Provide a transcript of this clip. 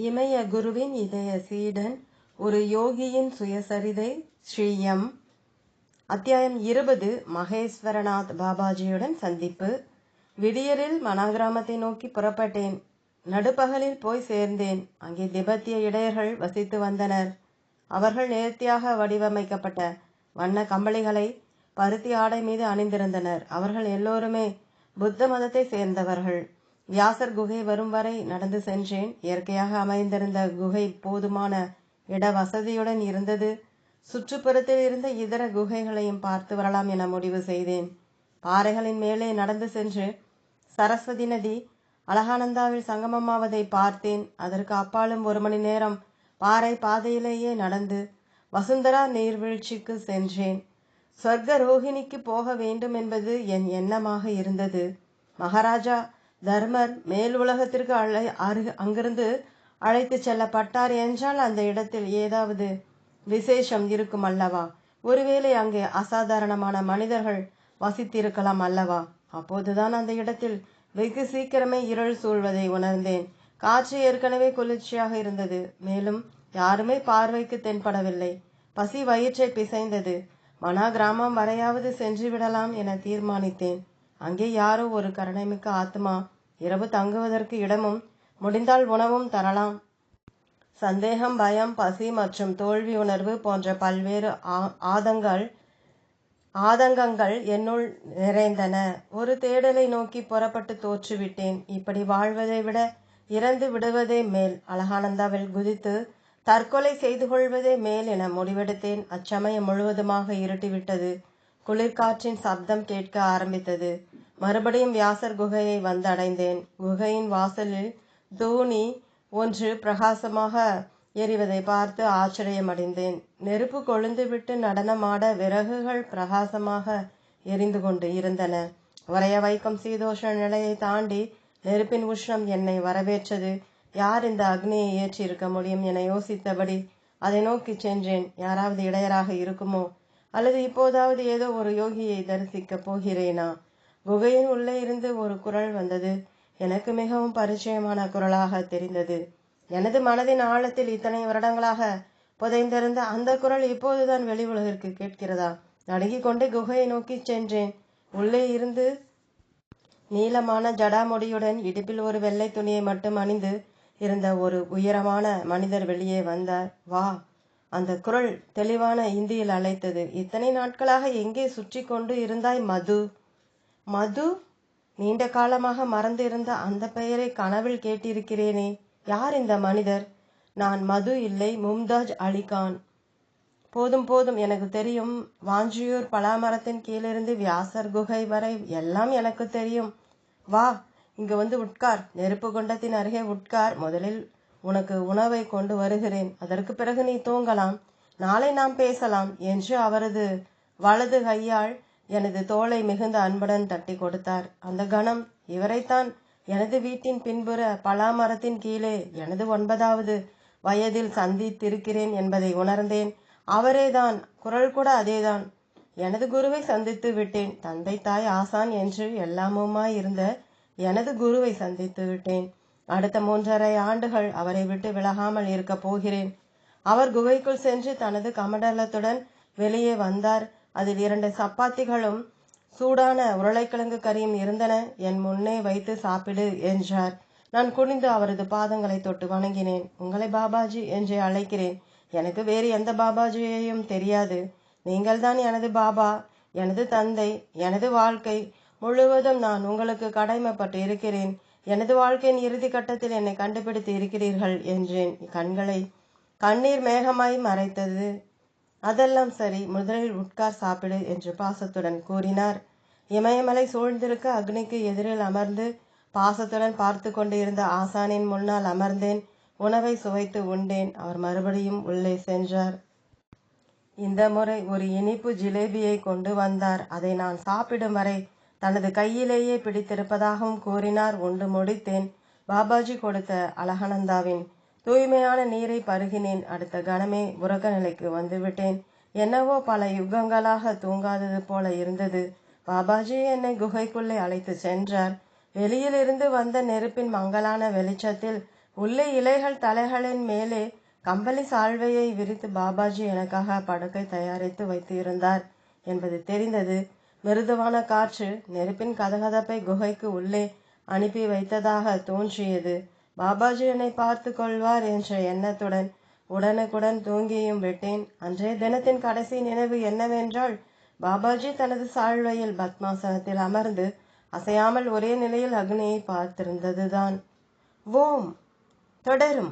இமய குருவின் இதய சீடன் ஒரு யோகியின் சுயசரிதை ஸ்ரீ எம். அத்தியாயம் 20. மகேஸ்வரநாத் பாபாஜியுடன் சந்திப்பு. விடியலில் மனாகிராமத்தை நோக்கி புறப்பட்டேன். நடுப்பகலில் போய் சேர்ந்தேன். அங்கே திபெத்திய இடையர்கள் வசித்து வந்தனர். அவர்கள் நேர்த்தியாக வடிவமைக்கப்பட்ட வண்ண கம்பளிகளை பருத்தி ஆடை மீது அணிந்திருந்தனர். அவர்கள் எல்லோருமே புத்த மதத்தை சேர்ந்தவர்கள். வியாசர் குகை வரும் வரை நடந்து சென்றேன். இயற்கையாக அமைந்திருந்த குகை போதுமான இட வசதியுடன் இருந்தது. சுற்றுப்புறத்தில் இருந்த இதர குகைகளையும் பார்த்து வரலாம் என முடிவு செய்தேன். பாறைகளின் மேலே நடந்து சென்று சரஸ்வதி நதி அலகானந்தாவில் சங்கமமாவதை பார்த்தேன். அதற்கு அப்பாலும் 1 மணி நேரம் பாறை பாதையிலேயே நடந்து வசுந்தரா நீர்வீழ்ச்சிக்கு சென்றேன். சொர்க்க ரோஹிணிக்கு போக வேண்டும் என்பது என் எண்ணமாக இருந்தது. மகாராஜா தர்மர் மேல் உலகத்திற்கு அங்கிருந்து அழைத்து செல்லப்பட்டார் என்றால் அந்த இடத்தில் ஏதாவது விசேஷம் இருக்கும் அல்லவா? ஒருவேளை அங்கே அசாதாரணமான மனிதர்கள் வசித்திருக்கலாம் அல்லவா? அப்போதுதான் அந்த இடத்தில் வெகு சீக்கிரமே இருள் சூழ்வதை உணர்ந்தேன். காற்று ஏற்கனவே குளிர்ச்சியாக இருந்தது. மேலும் யாருமே பார்வைக்கு தென்படவில்லை. பசி வயிற்றை பிசைந்தது. மனா கிராமம் வரையாவது சென்று விடலாம் என தீர்மானித்தேன். அங்கே யாரோ ஒரு கருணைமிக்க ஆத்மா இரவு தங்குவதற்கு இடமும் முடிந்தால் உணவும் தரலாம். சந்தேகம், பயம், பசி மற்றும் தோல்வி உணர்வு போன்ற பல்வேறு ஆதங்கங்கள் என்னுள் நிறைந்தன. ஒரு தேடலை நோக்கி புறப்பட்டு தோற்றுவிட்டேன். இப்படி வாழ்வதை விட இறந்து விடுவதே மேல், அலகானந்தாவில் குதித்து தற்கொலை செய்து கொள்வதே மேல் என முடிவெடுத்தேன். அச்சமயம் முழுவதுமாக இருட்டிவிட்டது. குளிர்காற்றின் சப்தம் கேட்க ஆரம்பித்தது. மறுபடியும் வியாசர் குகையை வந்தடைந்தேன். குகையின் வாசலில் தூணி ஒன்று பிரகாசமாக எரிவதை பார்த்து ஆச்சரியமடைந்தேன். நெருப்பு கொழுந்துவிட்டு நடனமாட விறகுகள் பிரகாசமாக எரிந்து கொண்டு இருந்தன. உறைய வைக்கும் சீதோஷ நிலையை தாண்டி நெருப்பின் உஷ்ணம் என்னை வரவேற்றது. யார் இந்த அக்னியை ஏற்றி இருக்க முடியும் என யோசித்தபடி அதை நோக்கி சென்றேன். யாராவது இடையராக இருக்குமோ, அல்லது இப்போதாவது ஏதோ ஒரு யோகியை தரிசிக்கப் போகிறேனா? குகையின் உள்ளே இருந்து ஒரு குரல் வந்தது. எனக்கு மிகவும் பரிச்சயமான குரலாக தெரிந்தது. எனது மனதின் ஆழத்தில் இத்தனை வருடங்களாக புதைந்திருந்த அந்த குரல் இப்போதுதான் வெளி உலகிற்கு கேட்கிறதா? நடுங்கிக் கொண்டே குகையை நோக்கி சென்றேன். உள்ளே இருந்து நீளமான ஜடாமுடியுடன் இடுப்பில் ஒரு வெள்ளை துணியை மட்டும் அணிந்து இருந்த ஒரு உயரமான மனிதர் வெளியே வந்தார். வா! அந்த குரல் தெளிவான இந்தியில் அழைத்தது. இத்தனை நாட்களாக எங்கே சுற்றி கொண்டு இருந்தாய் மது? மது? நீண்ட காலமாக மறந்திருந்த அந்த பெயரை கனவில் கேட்டிருக்கிறேனே. யார் இந்த மனிதர்? நான் மது இல்லை, மும்தாஜ் அலிகான். போதும் போதும், எனக்கு தெரியும். வாஞ்சியூர் பலாமரத்தின் கீழிருந்து வியாசர் குகை வரை எல்லாம் எனக்கு தெரியும். வா, இங்கு வந்து உட்கார். நெருப்பு குண்டத்தின் அருகே உட்கார். முதலில் உனக்கு உணவை கொண்டு வருகிறேன். அதற்கு பிறகு நீ தூங்கலாம். நாளை நாம் பேசலாம் என்று அவரது வலது கையால் எனது தோளை மிகுந்த அன்புடன் தட்டி கொடுத்தார். அந்த கணம் இவரைத்தான் எனது வீட்டின் பின்புற பலாமரத்தின் கீழே எனது 9வது வயதில் சந்தித்திருக்கிறேன் என்பதை உணர்ந்தேன். அவரேதான். குரல் கூட அதேதான். எனது குருவை சந்தித்து விட்டேன். தந்தை, தாய், ஆசான் என்று எல்லாமுமாய் இருந்த எனது குருவை சந்தித்து விட்டேன். அடுத்த 3½ ஆண்டுகள் அவரை விட்டு விலகாமல் இருக்க போகிறேன். அவர் குகைக்குள் சென்று தனது கமண்டலத்துடன் வெளியே வந்தார். அதில் 2 சப்பாத்திகளும் சூடான உருளைக்கிழங்கு கறியும் இருந்தன. என் முன்னே வைத்து சாப்பிடு என்றார். நான் குனிந்து அவரது பாதங்களை தொட்டு வணங்கினேன். உங்களை பாபாஜி என்று அழைக்கிறேன். எனக்கு வேறு எந்த பாபாஜியையும் தெரியாது. நீங்கள்தான் எனது பாபா, எனது தந்தை. எனது வாழ்க்கை முழுவதும் நான் உங்களுக்கு கடமைப்பட்டு இருக்கிறேன். எனது வாழ்க்கையின் இறுதி கட்டத்தில் என்னை கண்டுபிடித்து இருக்கிறீர்கள் என்றேன். கண்களை கண்ணீர் மேகமாய் மறைத்தது. அதெல்லாம் சரி, முதலில் உட்கார், சாப்பிடு என்று பாசத்துடன் கூறினார். இமயமலை சூழ்ந்திருக்க அக்னிக்கு எதிரில் அமர்ந்து பாசத்துடன் பார்த்து கொண்டு இருந்த ஆசானின் முன்னால் அமர்ந்தேன். உணவை சுவைத்து உண்டேன். அவர் மறுபடியும் உள்ளே சென்றார். இந்த முறை ஒரு இனிப்பு ஜிலேபியை கொண்டு வந்தார். அதை நான் சாப்பிடும் வரை தனது கையிலேயே பிடித்திருப்பதாகவும் கூறினார். உண்டு முடித்தேன். பாபாஜி கொடுத்த அலகானந்தாவின் தூய்மையான நீரை பருகினேன். அடுத்த கணமே உறக்க நிலைக்கு வந்துவிட்டேன். என்னவோ பல யுகங்களாக தூங்காதது போல இருந்தது. பாபாஜி என்னை குகைக்குள்ளே அழைத்து சென்றார். வெளியிலிருந்து வந்த நெருப்பின் மங்கலான வெளிச்சத்தில் உள்ளே இலைகள் தலைகளின் மேலே கம்பளி சால்வையை விரித்து பாபாஜி எனக்காக படுக்கை தயாரித்து வைத்து இருந்தார் என்பது தெரிந்தது. மிருதுவான காற்று நெருப்பின் கதகதப்பை குகைக்கு உள்ளே அனுப்பி வைத்ததாக தோன்றியது. பாபாஜி என்னை பார்த்து கொள்வார் என்ற எண்ணத்துடன் உடனுக்குடன் தூங்கியும் விட்டேன். அன்றைய தினத்தின் கடைசி நினைவு என்னவென்றால், பாபாஜி தனது சாழ்வையில் பத்மாசனத்தில் அமர்ந்து அசையாமல் ஒரே நிலையில் அக்னியை பார்த்திருந்ததுதான். ஓம் தொடரும்.